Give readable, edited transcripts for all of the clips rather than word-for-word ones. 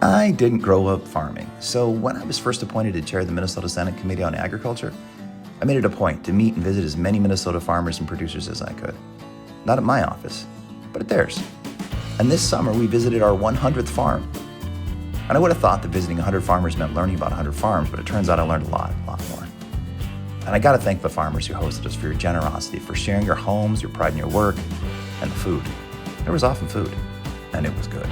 I didn't grow up farming, so when I was first appointed to chair the Minnesota Senate Committee on Agriculture, I made it a point to meet and visit as many Minnesota farmers and producers as I could. Not at my office, but at theirs. And this summer we visited our 100th farm. And I would have thought that visiting 100 farmers meant learning about 100 farms, but it turns out I learned a lot more. And I gotta thank the farmers who hosted us for your generosity, for sharing your homes, your pride in your work, and the food. There was often food, and it was good.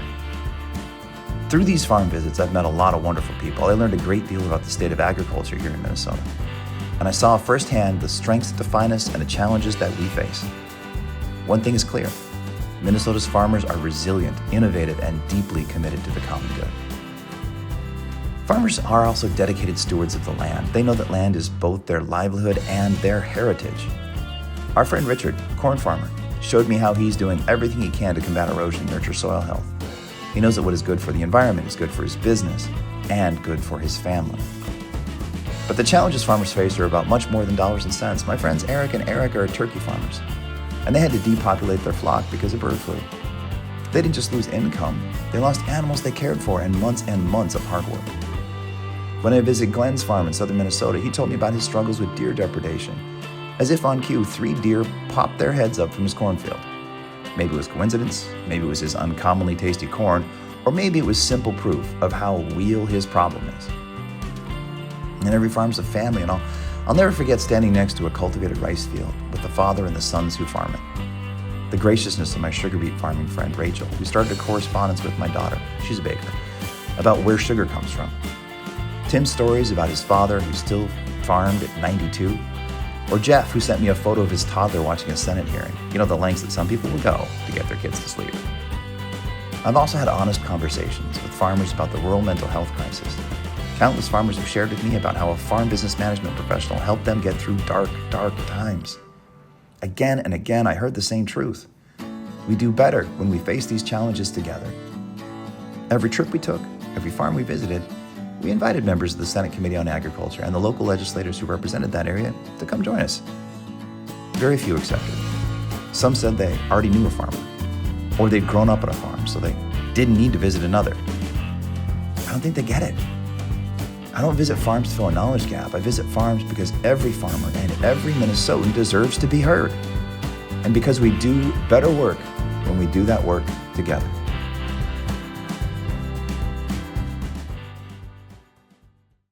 Through these farm visits, I've met a lot of wonderful people. I learned a great deal about the state of agriculture here in Minnesota. And I saw firsthand the strengths that define us and the challenges that we face. One thing is clear: Minnesota's farmers are resilient, innovative, and deeply committed to the common good. Farmers are also dedicated stewards of the land. They know that land is both their livelihood and their heritage. Our friend Richard, a corn farmer, showed me how he's doing everything he can to combat erosion and nurture soil health. He knows that what is good for the environment is good for his business and good for his family. But the challenges farmers face are about much more than dollars and cents. My friends Eric and Eric are turkey farmers, and they had to depopulate their flock because of bird flu. They didn't just lose income, they lost animals they cared for and months of hard work. When I visited Glenn's farm in southern Minnesota, he told me about his struggles with deer depredation. As if on cue, 3 deer popped their heads up from his cornfield. Maybe it was coincidence, maybe it was his uncommonly tasty corn, or maybe it was simple proof of how real his problem is. And every farm's a family, and I'll never forget standing next to a cultivated rice field with the father and the sons who farm it. The graciousness of my sugar beet farming friend Rachel, who started a correspondence with my daughter, she's a baker, about where sugar comes from. Tim's stories about his father who still farmed at 92, or Jeff, who sent me a photo of his toddler watching a Senate hearing. You know, the lengths that some people will go to get their kids to sleep. I've also had honest conversations with farmers about the rural mental health crisis. Countless farmers have shared with me about how a farm business management professional helped them get through dark times. Again and again, I heard the same truth. We do better when we face these challenges together. Every trip we took, every farm we visited, we invited members of the Senate Committee on Agriculture and the local legislators who represented that area to come join us. Very few accepted. Some said they already knew a farmer, or they'd grown up on a farm, so they didn't need to visit another. I don't think they get it. I don't visit farms to fill a knowledge gap. I visit farms because every farmer and every Minnesotan deserves to be heard. And because we do better work when we do that work together.